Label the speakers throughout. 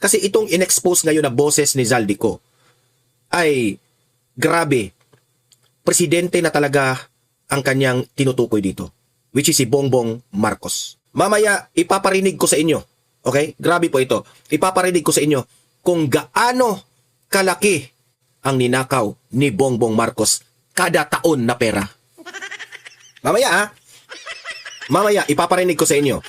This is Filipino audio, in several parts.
Speaker 1: Kasi itong inexpose ngayon na boses ni Zaldico ay grabe. Presidente na talaga ang kanyang tinutukoy dito, which is si Bongbong Marcos. Mamaya ipaparinig ko sa inyo, okay? Grabe po ito. Ipaparinig ko sa inyo kung gaano kalaki ang ninakaw ni Bongbong Marcos kada taon na pera. Mamaya ipaparinig ko sa inyo.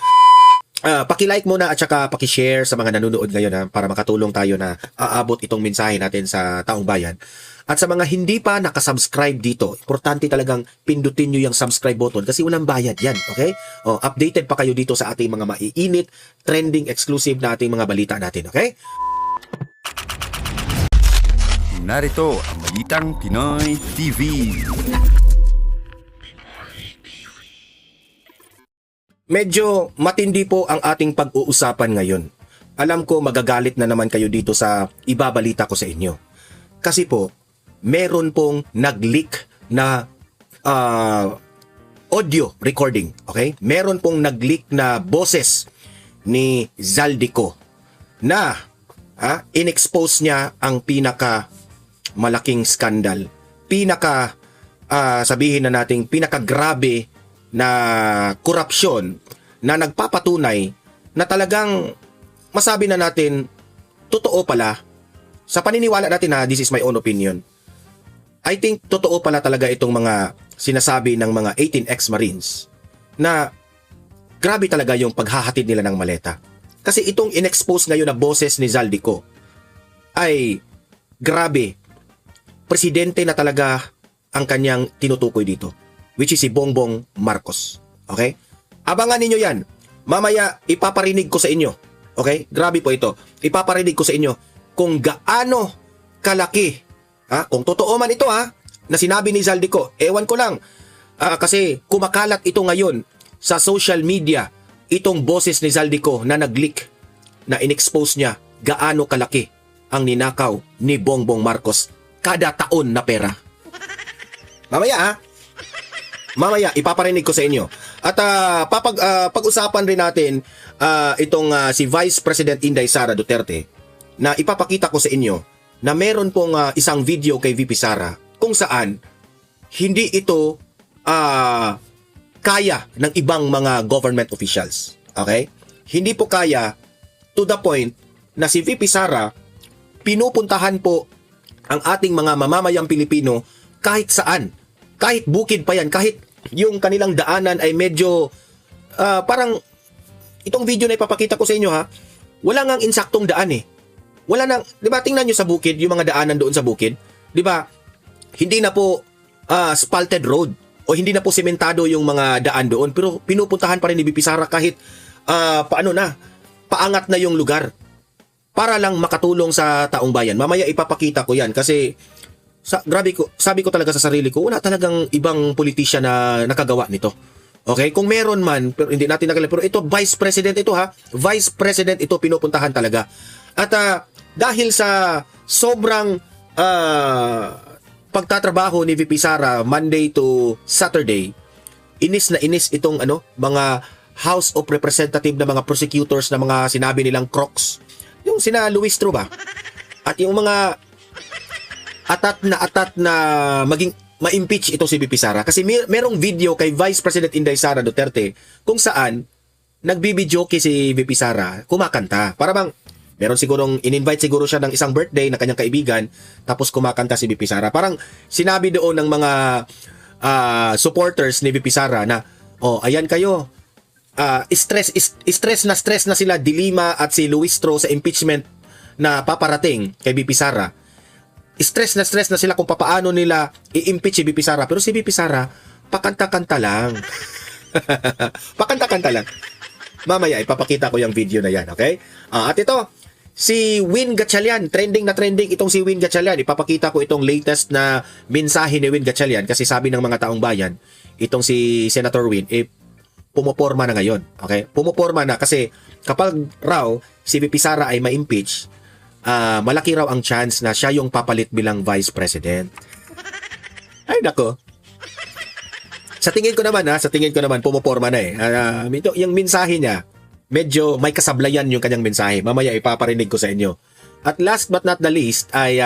Speaker 1: Paki-like muna at saka paki-share sa mga nanonood ngayon para makatulong tayo na aabot itong mensahe natin sa taong bayan. At sa mga hindi pa nakasubscribe dito, importante talagang pindutin nyo yung subscribe button kasi walang bayad yan, okay? Updated pa kayo dito sa ating mga maiinit, trending, exclusive na ating mga balita natin, okay?
Speaker 2: Narito ang Balitang Pinoy TV.
Speaker 1: Medyo matindi po ang ating pag-uusapan ngayon. Alam ko magagalit na naman kayo dito sa ibabalita ko sa inyo. Kasi po, meron pong nag-leak na audio recording. Okay? Meron pong nag-leak na boses ni Zaldico na in-expose niya ang pinaka malaking skandal. Sabihin na nating pinakagrabe na korupsyon na nagpapatunay na talagang masabi na natin totoo pala sa paniniwala natin na this is my own opinion. I think totoo pala talaga itong mga sinasabi ng mga 18 ex-Marines na grabe talaga yung paghahatid nila ng maleta. Kasi itong in-expose ngayon na boses ni Zaldico ay grabe. Presidente na talaga ang kanyang tinutukoy dito, which is si Bongbong Marcos. Okay? Abangan ninyo yan. Mamaya ipaparinig ko sa inyo. Okay? Grabe po ito. Ipaparinig ko sa inyo kung gaano kalaki, kung totoo man ito na sinabi ni Zaldico. Ewan ko lang. Kasi kumakalat ito ngayon sa social media, itong boses ni Zaldico na nag-leak, na in-expose niya gaano kalaki ang ninakaw ni Bongbong Marcos kada taon na pera. Mamaya ipaparinig ko sa inyo. At pag-usapan rin natin itong si Vice President Inday Sara Duterte na ipapakita ko sa inyo na meron pong isang video kay VP Sara kung saan hindi ito kaya ng ibang mga government officials. Okay? Hindi po kaya to the point na si VP Sara pinupuntahan po ang ating mga mamamayang Pilipino kahit saan. Kahit bukid pa yan, kahit yung kanilang daanan ay medyo parang itong video na ipapakita ko sa inyo wala ngang insaktong daan Wala nang, 'di ba? Tingnan niyo sa bukid, yung mga daanan doon sa bukid, 'di ba? Hindi na po asphalted road o hindi na po sementado yung mga daan doon, pero pinupuntahan pa rin ni VP Sara kahit paangat na yung lugar para lang makatulong sa taong bayan. Mamaya ipapakita ko 'yan kasi sabi ko talaga sa sarili ko, wala talagang ibang politician na nakagawa nito. Okay? Kung meron man, pero hindi natin nakilala. Pero ito, Vice President ito Vice President ito, pinupuntahan talaga. At dahil sa sobrang pagtatrabaho ni VP Sara Monday to Saturday, inis na inis itong mga House of Representative na mga prosecutors na mga sinabi nilang crocs. Yung sina Luis Tro ba? At yung mga atat na maging ma-impeach itong si VP Sara kasi merong video kay Vice President Inday Sara Duterte kung saan nagbibidyoke si VP Sara kumakanta. Para bang meron sigurong in-invite siguro siya ng isang birthday na kanyang kaibigan tapos kumakanta si VP Sara. Parang sinabi doon ng mga supporters ni VP Sara na ayan kayo. Stress na sila Dilima at si Luis Tro sa impeachment na paparating kay VP Sara. Stress na sila kung papaano nila i-impeach si VP Sara. Pero si VP Sara, pakanta-kanta lang. Pakanta-kanta lang. Mamaya, ipapakita ko yung video na yan, okay? At ito, si Win Gatchalian. Trending na trending itong si Win Gatchalian. Ipapakita ko itong latest na mensahe ni Win Gatchalian kasi sabi ng mga taong bayan, itong si Senator Win, pumoporma na ngayon. Okay? Pumoporma na kasi kapag raw si VP Sara ay ma-impeach, malaki raw ang chance na siya yung papalit bilang Vice President. Ay nako. Sa tingin ko naman pumoporma na yung mensahe niya medyo may kasablayan yung kanyang mensahe. Mamaya ipaparinig ko sa inyo. At last but not the least ay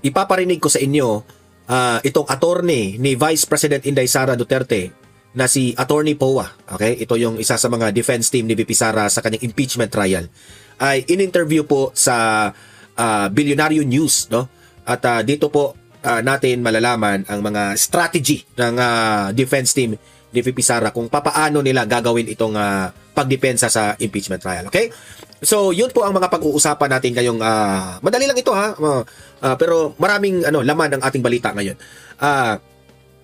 Speaker 1: ipaparinig ko sa inyo itong attorney ni Vice President Inday Sara Duterte na si Attorney Poa. Okay? Ito yung isa sa mga defense team ni VP Sara sa kanyang impeachment trial. Ay in-interview po sa Billionario News, no? At dito po natin malalaman ang mga strategy ng defense team ni VP Sara kung papaano nila gagawin itong pagdepensa sa impeachment trial. Okay? So, yun po ang mga pag-uusapan natin ngayong madali lang ito ha. Pero maraming laman ang ating balita ngayon.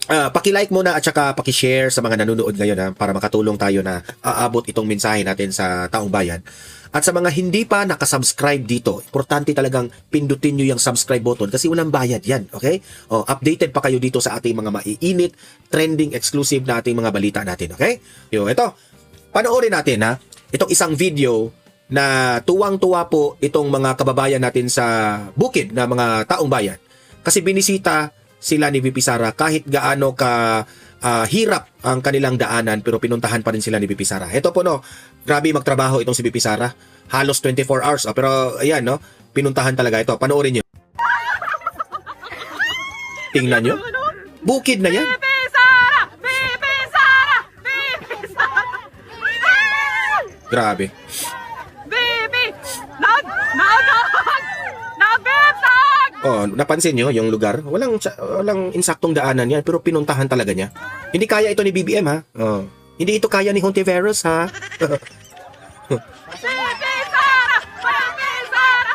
Speaker 1: Paki-like muna at saka paki-share sa mga nanonood ngayon ha, para makatulong tayo na aabot itong mensahe natin sa taong bayan. At sa mga hindi pa nakasubscribe dito, importante talagang pindutin nyo yung subscribe button kasi walang bayad yan, okay? Updated pa kayo dito sa ating mga maiinit, trending, exclusive na ating mga balita natin, okay? Ito, panoorin natin ha, itong isang video na tuwang-tuwa po itong mga kababayan natin sa bukid na mga taong bayan. Kasi binisita sila ni VP Sara kahit gaano ka hirap ang kanilang daanan pero pinuntahan pa rin sila ni VP Sara. Ito po no, grabe magtrabaho itong si VP Sara. Halos 24 hours. Pero ayan no, pinuntahan talaga ito. Panoorin nyo. Tingnan nyo. Bukid na yan.
Speaker 3: VP Sara! VP Sara! VP Sara!
Speaker 1: Grabe.
Speaker 3: VP! Nagbibsag!
Speaker 1: Napansin nyo yung lugar? Walang insaktong daanan yan pero pinuntahan talaga niya. Hindi kaya ito ni BBM ha. Hindi ito kaya ni Hontiveros ha.
Speaker 3: VP Sara! VP Sara!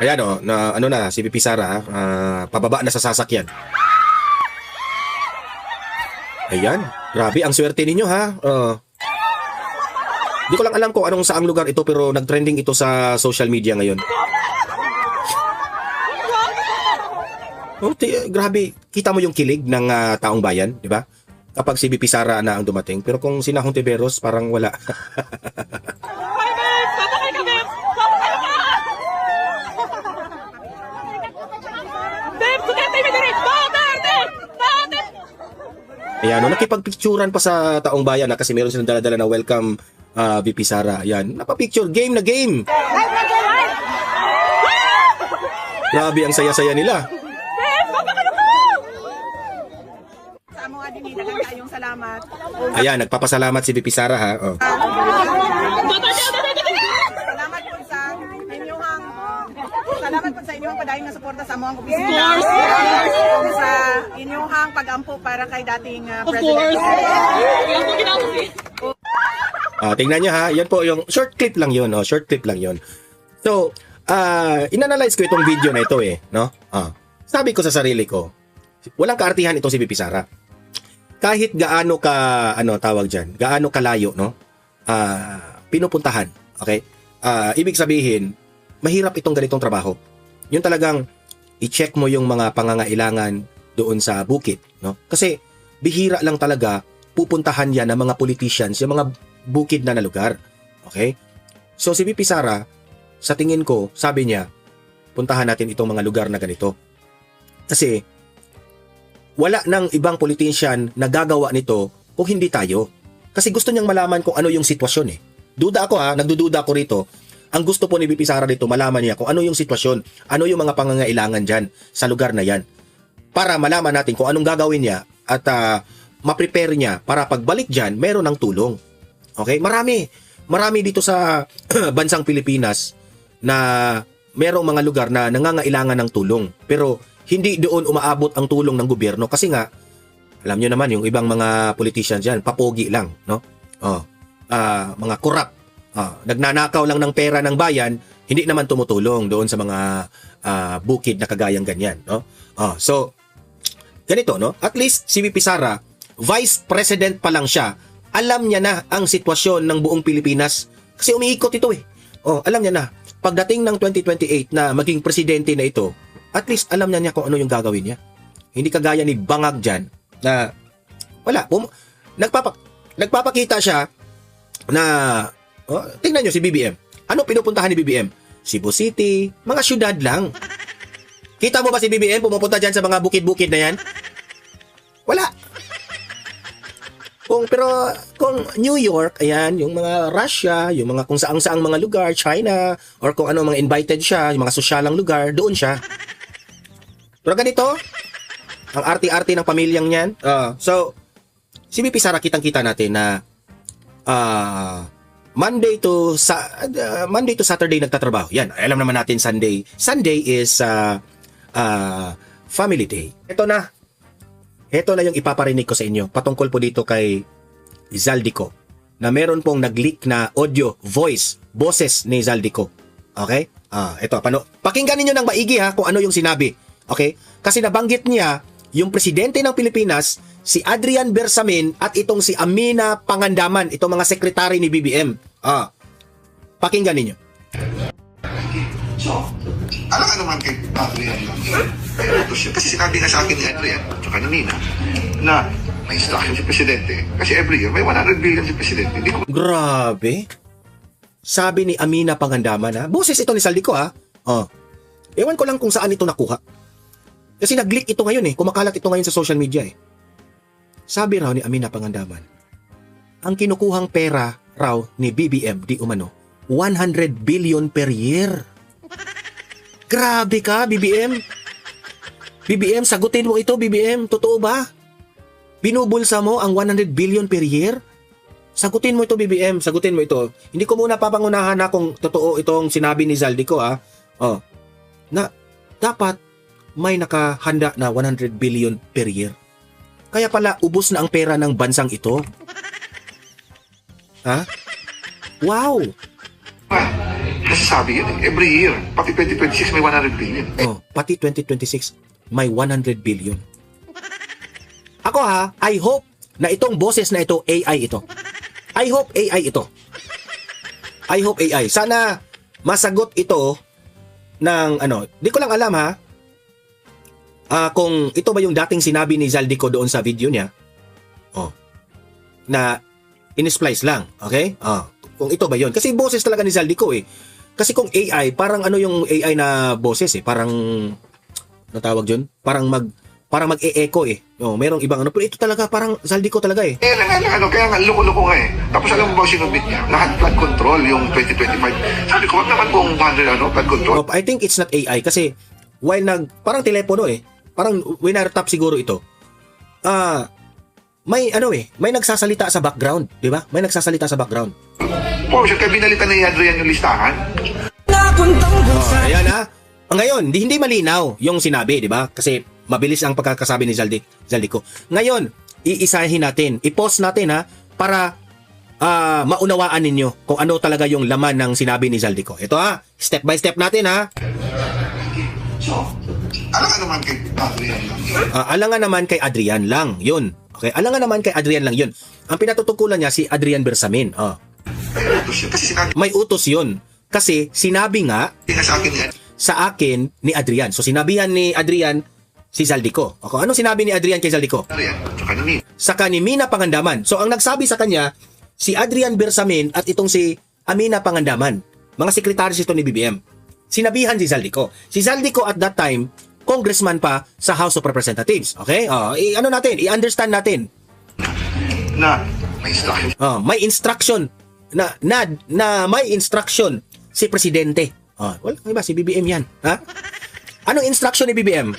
Speaker 1: Ayan si VP Sara pababa na sa sasakyan. Ayan, grabe ang swerte ninyo ha. Di ko lang alam kung anong saang lugar ito pero nag-trending ito sa social media ngayon. Grabe, kita mo yung kilig ng taong bayan, di ba? Kapag si VP Sara na ang dumating. Pero kung sina Hontiveros, parang wala. Ayan, nakipagpicturan pa sa taong bayan kasi meron silang dala-dala na welcome VP Sara. Ayan, napapicture, game na game. Grabe ang saya-saya nila.
Speaker 3: Sa mga dinidagan tayong salamat.
Speaker 1: Ayan, nagpapasalamat si VP Sara ha.
Speaker 3: Salamat po sa inyong padayon na suporta sa among opisina. Sa inyong pag-ampo para kay dating President.
Speaker 1: Tingnan nyo ha, yan po yung short clip lang yun. Short clip lang yun. So, inanalyze ko itong video na ito no? Sabi ko sa sarili ko, walang kaartihan itong si VP Sara. Kahit gaano ka, tawag dyan, gaano kalayo, no? Pinupuntahan, okay? Ibig sabihin, mahirap itong ganitong trabaho. Yung talagang i-check mo yung mga pangangailangan doon sa bukid, no? Kasi bihira lang talaga pupuntahan yan ng mga politicians, yung mga bukid na lugar. Okay? So si VP Sara, sa tingin ko, sabi niya, puntahan natin itong mga lugar na ganito. Kasi wala nang ibang politician na gagawa nito kung hindi tayo. Kasi gusto niyang malaman kung ano yung sitwasyon Duda ako nagdududa ako rito. Ang gusto po ni VP Sara dito, malaman niya kung ano yung sitwasyon, ano yung mga pangangailangan dyan sa lugar na yan. Para malaman natin kung anong gagawin niya at ma-prepare niya para pagbalik dyan, meron ng tulong. Okay? Marami dito sa bansang Pilipinas na merong mga lugar na nangangailangan ng tulong. Pero hindi doon umaabot ang tulong ng gobyerno kasi nga, alam nyo naman, yung ibang mga politicians dyan, papogi lang, no? Mga corrupt. Nagnanakaw lang ng pera ng bayan, hindi naman tumutulong doon sa mga bukid na kagayang ganyan, no? So, ganito, no? At least si VP Sara, Vice President pa lang siya, alam niya na ang sitwasyon ng buong Pilipinas kasi umiikot ito alam niya na. Pagdating ng 2028 na maging presidente na ito, at least alam niya kung ano yung gagawin niya. Hindi kagaya ni Bangag dyan na wala. Nagpapakita siya na tingnan nyo si BBM. Ano pinupuntahan ni BBM? Cebu City, mga syudad lang. Kita mo ba si BBM pumupunta dyan sa mga bukid-bukid na yan? Wala. Kung New York, ayan, yung mga Russia, yung mga kung saang-saang mga lugar, China, or kung ano mga invited siya, yung mga sosyalang lugar, doon siya. Pero ganito, ang arti-arti ng pamilyang yan. So, si BP Sara, kitang-kita natin na Monday to Saturday nagtatrabaho. Yan, alam naman natin Sunday. Sunday is family day. Ito na yung ipaparinig ko sa inyo patungkol po dito kay Zaldico na meron pong nag-leak na audio, voice, boses ni Zaldico. Okay? Ito, pakinggan niyo ng maigi ha kung ano yung sinabi. Okay? Kasi nabanggit niya yung presidente ng Pilipinas, si Adrian Bersamin at itong si Amina Pangandaman, itong mga sekretary ni BBM. Pakinggan ninyo.
Speaker 4: So, alam ka naman kay Adrian lang. Pero ito siya. Kasi sinabi nga sa akin ni Adrian, tsaka ni Nina, na may instruction si Presidente. Kasi every year, may 100 billion si Presidente. Hindi ko
Speaker 1: Grabe. Sabi ni Amina Pangandaman ha. Boses ito ni Zaldico ha. Ewan ko lang kung saan ito nakuha. Kasi nag-leak ito ngayon eh. Kumakalat ito ngayon sa social media eh. Sabi raw ni Amina Pangandaman, ang kinukuhang pera raw ni BBM di umano, 100 billion per year. Grabe ka, BBM. BBM, sagutin mo ito, BBM. Totoo ba? Binubulsa mo ang 100 billion per year? Sagutin mo ito, BBM. Sagutin mo ito. Hindi ko muna papangunahan na kung totoo itong sinabi ni Zaldico ha. Na dapat may nakahanda na 100 billion per year. Kaya pala ubos na ang pera ng bansang ito. Ha? Wow!
Speaker 4: nasasabi yun eh. Every year. Pati 2026 may 100 billion.
Speaker 1: Pati 2026 may 100 billion. Ako ha, I hope na itong boses na ito, AI ito. I hope AI ito. I hope AI. Sana masagot ito ng di ko lang alam ha. Kung ito ba yung dating sinabi ni Zaldico doon sa video niya. Na in-splice lang, okay? Kung ito ba yun. Kasi boses talaga ni Zaldico eh. Kasi kung AI, parang yung AI na boses eh, parang tawag dyan? Parang mag-e-echo eh. Merong ibang pero ito talaga parang Zaldico talaga eh.
Speaker 4: Kaya nga loko-loko nga eh. Tapos alam mo ba sinubit niya? Lahat flood control yung 2025. Sabi ko, wag naman kung flood control.
Speaker 1: I think it's not AI kasi while parang telepono eh. Parang winartap siguro ito. May nagsasalita sa background, di ba? May nagsasalita sa background.
Speaker 4: Siya kaya binalitan ni Adrian yung listahan.
Speaker 1: Ayan ha. Ngayon, hindi malinaw yung sinabi, di ba? Kasi mabilis ang pagkakasabi ni Zaldico. Ngayon, iisahin natin, i-pause natin ha, para maunawaan ninyo kung ano talaga yung laman ng sinabi ni Zaldico. Ito ha, step by step natin ha.
Speaker 4: So, alangan naman kay Adrian lang yun.
Speaker 1: Alangan naman kay Adrian lang, yun. Okay, alangan naman kay Adrian lang yun. Ang pinatutukulan niya si Adrian Bersamin.
Speaker 4: May utos yun. Kasi sinabi
Speaker 1: May utos yun. Kasi sinabi nga
Speaker 4: nga sa akin ni
Speaker 1: sa akin ni Adrian. So sinabihan ni Adrian si Zaldico. Okay, anong sinabi ni Adrian kay Zaldico?
Speaker 4: Adrian, tsaka ni Nina.
Speaker 1: Saka ni Mina Pangandaman. So ang nagsabi sa kanya, si Adrian Bersamin at itong si Amina Pangandaman. Mga sekretaryos ito ni BBM. Sinabihan si Zaldico. Si Zaldico at that time, congressman pa sa House of Representatives. Okay? I-understand natin.
Speaker 4: Na may instruction.
Speaker 1: May instruction na may instruction si presidente. Wala iba si BBM yan, ha? Anong instruction ni BBM?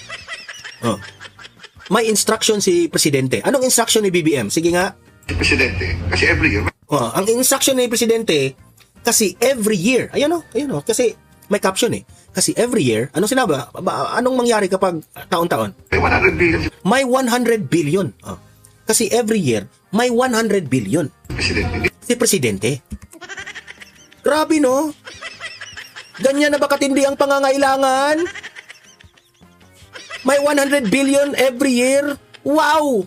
Speaker 1: May instruction si presidente. Anong instruction ni BBM? Sige nga.
Speaker 4: Si Presidente. Kasi every year.
Speaker 1: Ang instruction ni presidente kasi every year. Ayun kasi may caption eh. Kasi every year, anong sinabi? Anong mangyari kapag taon-taon?
Speaker 4: May 100 billion si
Speaker 1: May 100 billion. Kasi every year, may 100 billion.
Speaker 4: Presidente.
Speaker 1: Si presidente. Grabe no? Ganyan na ba katindi ang pangangailangan? May 100 billion every year? Wow!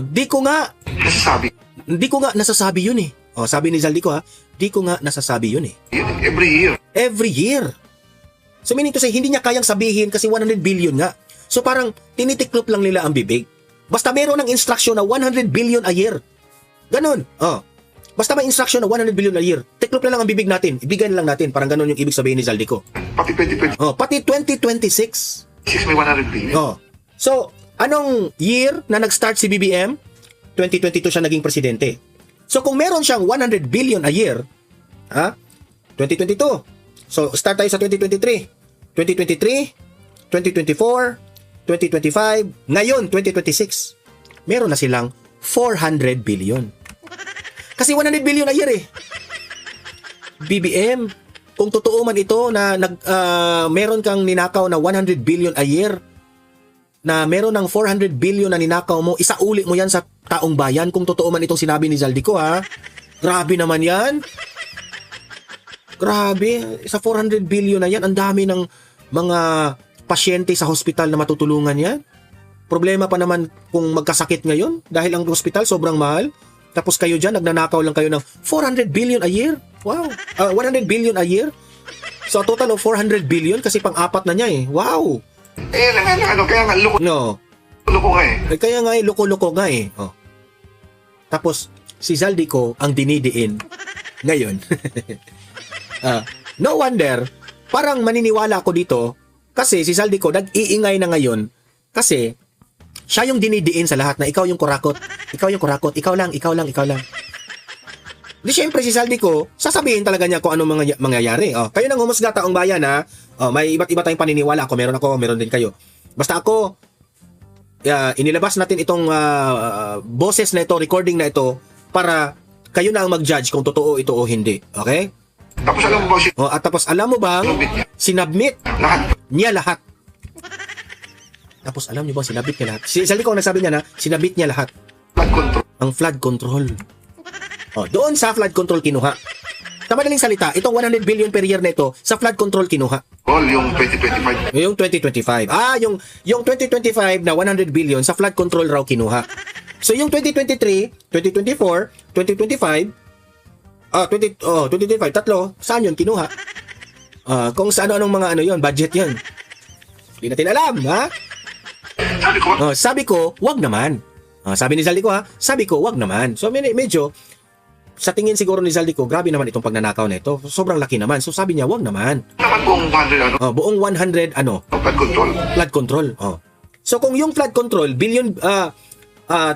Speaker 4: Di ko nga nasasabi.
Speaker 1: Di ko nga nasasabi yun eh. Sabi ni Zaldico ha, di ko nga nasasabi yun eh.
Speaker 4: Every year.
Speaker 1: Every year. So meaning to say, hindi niya kayang sabihin kasi 100 billion nga. So parang tinitiklop lang nila ang bibig. Basta meron ng instruction na 100 billion a year. Ganon. Basta may instruction na 100 billion a year. Tiklop na lang ang bibig natin. Ibigay na lang natin. Parang ganon yung ibig sabihin ni Zaldico.
Speaker 4: Pati 2026.
Speaker 1: Pati 2026.
Speaker 4: May 100 billion.
Speaker 1: So, Anong year na nag-start si BBM? 2022 siya naging presidente. So kung meron siyang 100 billion a year, 2022. So start tayo sa 2023. 2023, 2024, 2025, ngayon 2026. Meron na silang 400 billion. Kasi 100 billion a year eh. BBM, kung totoo man ito na meron kang ninakaw na 100 billion a year, na meron ng 400 billion na ninakaw mo, isauli mo yan sa taong bayan kung totoo man itong sinabi ni Zaldico, ha? Grabe naman yan. Grabe, sa 400 billion na yan, ang dami ng mga pasyente sa hospital na matutulungan yan. Problema pa naman kung magkasakit ngayon dahil ang hospital sobrang mahal. Tapos kayo dyan, nagnanakaw lang kayo ng 400 billion a year. Wow. 100 billion a year. So, a total of 400 billion kasi pang-apat na niya eh. Wow.
Speaker 4: Kaya nga, loko nga eh.
Speaker 1: Kaya nga eh, loko-loko nga eh. Oh. Tapos, si Zaldico ang dinidiin ngayon. No wonder, parang maniniwala ako dito kasi si Zaldico nag-iingay na ngayon kasi siya yung dinidiin sa lahat na ikaw yung kurakot. Ikaw yung kurakot. Ikaw lang. Di syempre si Zaldico, sasabihin talaga niya kung ano mangyayari. Oh, kayo nang humusga taong bayan ha. Oh, may iba't iba tayong paniniwala. Ako, meron din kayo. Basta ako, inilabas natin itong boses na ito, recording na ito, para kayo na ang mag-judge kung totoo ito o hindi. Okay?
Speaker 4: Tapos alam mo ba
Speaker 1: At tapos alam mo bang sinubmit niya lahat. Tapos alam niyo ba sinubmit niya lahat? Si Zaldico ang nagsabi niya na sinubmit niya lahat.
Speaker 4: Flood control.
Speaker 1: Ang flood control. Oh, doon sa flood control kinuha. Sa madaling salita, itong 100 billion per year na ito, sa flood control kinuha.
Speaker 4: Yung 2025.
Speaker 1: Yung 2025. Yung 2025 na 100 billion sa flood control raw kinuha. So yung 2023, 2024, 2025, 2025, tatlo, saan yun kinuha? Kung saan anong mga yon, budget yun. Hindi natin alam, ha? Sabi ko, wag naman. Sabi ni Zaldico, sabi ko, wag naman. So medyo, sa tingin siguro ni Zaldico, grabe naman itong pagnanakaw na ito. Sobrang laki naman. So sabi niya, wag naman.
Speaker 4: Naman buong 100
Speaker 1: buong 100
Speaker 4: flood control.
Speaker 1: Flood control. So kung yung flood control,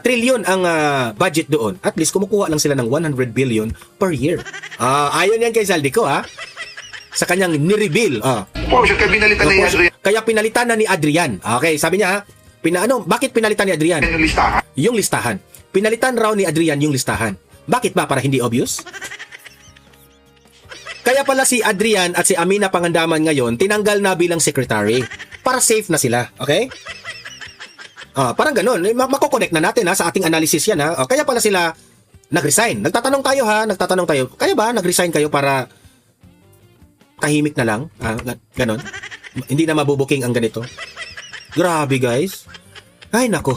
Speaker 1: trillion ang budget doon, at least kumukuha lang sila ng 100 billion per year. Ayon yan kay Zaldico, sa kanyang ni-reveal.
Speaker 4: Kaya binalitan na ni Adrian.
Speaker 1: Kaya pinalitan na ni Adrian. Okay, sabi niya, bakit pinalitan ni Adrian?
Speaker 4: Yung listahan.
Speaker 1: Yung listahan. Pinalitan raw ni Adrian yung listahan. Bakit ba? Para hindi obvious? Kaya pala si Adrian at si Amina Pangandaman ngayon, tinanggal na bilang secretary. Para safe na sila. Okay? Parang ganun. Mako-connect na natin sa ating analysis yan. Kaya pala sila nag-resign. Nagtatanong tayo. Kaya ba nag-resign kayo para tahimik na lang? Ganon. Hindi na mabubuking ang ganito. Grabe guys. Ay nako.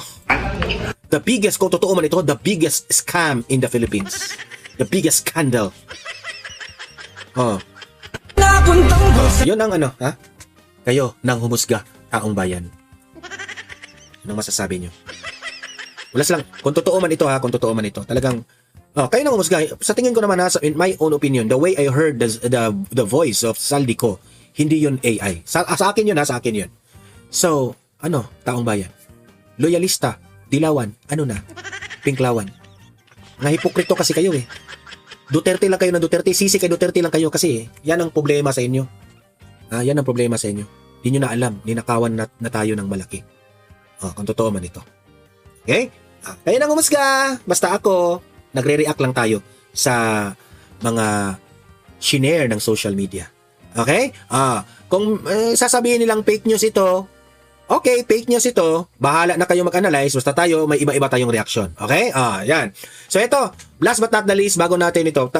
Speaker 1: The biggest, kung totoo man ito, the biggest scam in the Philippines. The biggest scandal. Yun ang kayo nang humusga, taong bayan. Anong masasabi nyo? Wala lang. Kung totoo man ito, talagang, kayo nang humusga. Sa tingin ko naman, in my own opinion, the way I heard the voice of Zaldico, hindi yun AI. Sa akin yun, sa akin yun. So, taong bayan? Loyalista, dilawan, pinklawan. Mga hipokrito kasi kayo eh. Duterte lang kayo ng Duterte, sisi kay Duterte lang kayo kasi yan ang problema sa inyo. Yan ang problema sa inyo. Hindi nyo na alam, ninakawan na tayo ng malaki. Kung totoo man ito. Okay? Kayo nang umusga. Basta ako, nagre-react lang tayo sa mga shinare ng social media. Okay? Kung sasabihin nilang fake news ito, okay, fake news ito, bahala na kayo mag-analyze, basta tayo, may iba-iba tayong reaksyon. Okay? Yan. So ito, last but not the least, bago natin ito,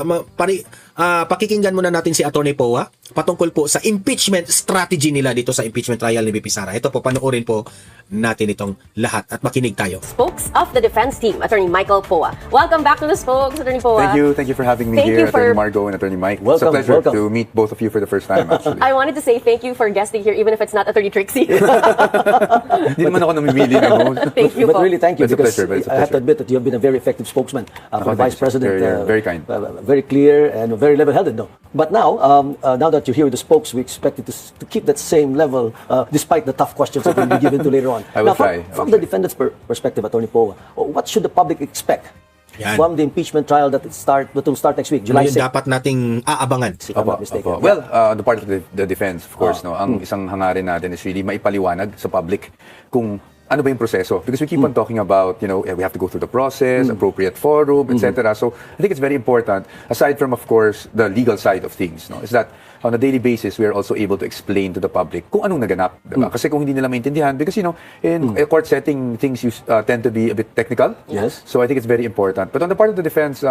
Speaker 1: pakikinggan muna natin si Atty. Poa patungkol po sa impeachment strategy nila dito sa impeachment trial ni BP Sara. Ito po, panoorin po natin itong lahat at makinig tayo.
Speaker 5: Spokes of the defense team, Attorney Michael Poa. Welcome back to the Spokes, Attorney Poa.
Speaker 6: Thank you for having me
Speaker 5: Thank
Speaker 6: here,
Speaker 5: you for-
Speaker 6: Attorney Margo and Attorney Mike.
Speaker 7: Welcome,
Speaker 6: It's a pleasure
Speaker 7: welcome.
Speaker 6: to meet both of you for the first time, actually.
Speaker 5: I wanted to say thank you for guesting here, even if it's not Attorney Trixie.
Speaker 6: Hindi naman ako namimili ng host.
Speaker 5: Thank you
Speaker 7: But
Speaker 5: po.
Speaker 7: really, thank you,
Speaker 6: It's a
Speaker 7: because
Speaker 6: pleasure, but it's a
Speaker 7: I have to
Speaker 6: pleasure.
Speaker 7: admit that you have been a very effective spokesman for the Vice President.
Speaker 6: Very kind.
Speaker 7: Very clear and very level-headed, no? But now, now that you're here with the spokes, we expect you to keep that same level, despite the tough questions that will be given to later on.
Speaker 6: I will
Speaker 7: now,
Speaker 6: try.
Speaker 7: From the defendant's perspective, Attorney Poa, what should the public expect
Speaker 1: Yan.
Speaker 7: from the impeachment trial that will start next week, July
Speaker 1: Ano yung
Speaker 7: 6th?
Speaker 1: dapat nating aabangan?
Speaker 7: If I'm not mistaken.
Speaker 6: Opo. Well, on the part of the defense, of course, no, ang isang hangarin natin is really maipaliwanag sa public kung ano ba yung proseso. Because we keep on talking about, we have to go through the process, appropriate forum, etc. So I think it's very important, aside from, of course, the legal side of things, no, is that on a daily basis, we are also able to explain to the public kung anong naganap. Diba? Kasi kung hindi nila maintindihan, because, in a court setting, things tend to be a bit technical.
Speaker 7: Yes.
Speaker 6: So I think it's very important. But on the part of the defense,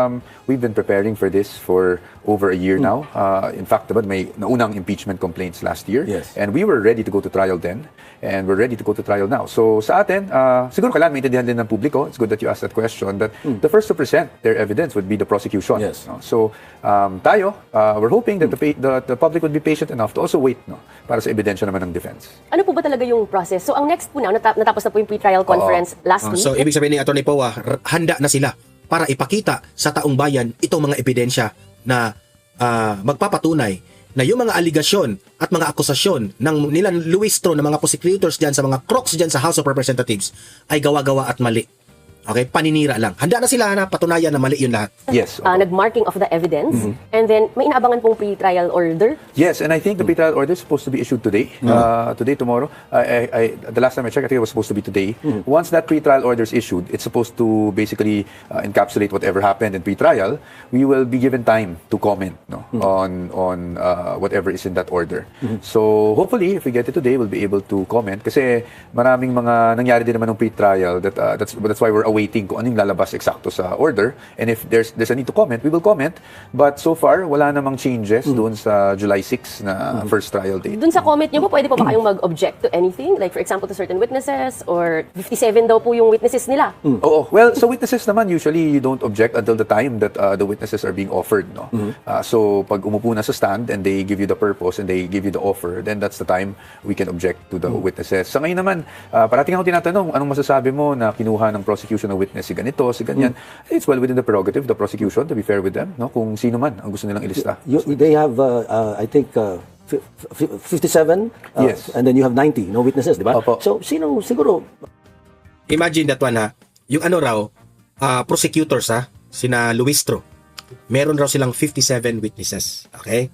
Speaker 6: we've been preparing for this for over a year now. In fact, diba, may naunang impeachment complaints last year.
Speaker 7: Yes.
Speaker 6: And we were ready to go to trial then. And we're ready to go to trial now. So sa atin, siguro kailangan maintindihan din ng publiko. It's good that you asked that question. That the first to present their evidence would be the prosecution.
Speaker 7: Yes.
Speaker 6: No? So tayo, we're hoping that the public would be patient enough to also wait, no, para sa ebidensya naman ng defense.
Speaker 5: Ano po ba talaga yung process? So ang next po natapos na po yung pre-trial conference last week.
Speaker 1: So, ibig sabihin ni Atty. Poa, handa na sila para ipakita sa taong bayan itong mga ebidensya na magpapatunay na yung mga aligasyon at mga akusasyon ng nila Luistro na mga prosecutors dyan sa mga crooks dyan sa House of Representatives ay gawa-gawa at mali. Okay, paninira lang. Handa na sila na patunayan na mali yun lahat.
Speaker 6: Yes.
Speaker 5: Nag-marking of the evidence. And then, may inaabangan pong pre-trial order.
Speaker 6: Yes, and I think the pre-trial order is supposed to be issued today. Today, tomorrow. The last time I checked, I think it was supposed to be today. Once that pre-trial order is issued, it's supposed to basically encapsulate whatever happened in pre-trial. We will be given time to comment, no, on whatever is in that order. So hopefully, if we get it today, we'll be able to comment. Kasi maraming mga nangyari din naman ng pre-trial. That's why we're awaiting kung anong lalabas eksakto sa order. And if there's a need to comment, we will comment. But so far, wala namang changes doon sa July 6 na first trial date.
Speaker 5: Dun sa comment nyo po, pwede po ba kayong mag-object to anything? Like for example, to certain witnesses? Or 57 daw po yung witnesses nila?
Speaker 6: Oo. Well, so witnesses naman, usually you don't object until the time that the witnesses are being offered. No? So pag umupo na sa stand and they give you the purpose and they give you the offer, then that's the time we can object to the witnesses. Sa ngayon naman, parating ako tinatanong, anong masasabi mo na kinuha ng prosecution ng witness si ganito, si ganyan? It's well within the prerogative, the prosecution, to be fair with them, no? Kung sino man ang gusto nilang ilista.
Speaker 7: They have, I think, 57,
Speaker 6: Yes.
Speaker 7: and then you have 90, no witnesses, di ba?
Speaker 6: Opo.
Speaker 7: So, siguro,
Speaker 1: Imagine that one, ha? Yung ano raw, prosecutors, ha? Sina Luistro. Meron raw silang 57 witnesses. Okay?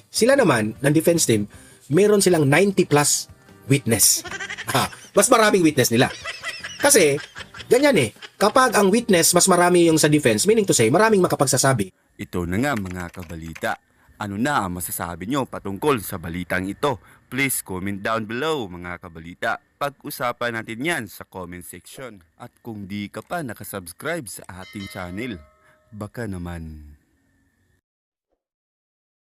Speaker 1: Sila naman, ng defense team, meron silang 90 plus witness. Mas maraming witness nila. Kasi, ganyan eh. Kapag ang witness, mas marami yung sa defense, meaning to say, maraming makapagsasabi.
Speaker 2: Ito na nga mga kabalita. Ano na ang masasabi nyo patungkol sa balitang ito? Please comment down below mga kabalita. Pag-usapan natin yan sa comment section. At kung di ka pa nakasubscribe sa ating channel, baka naman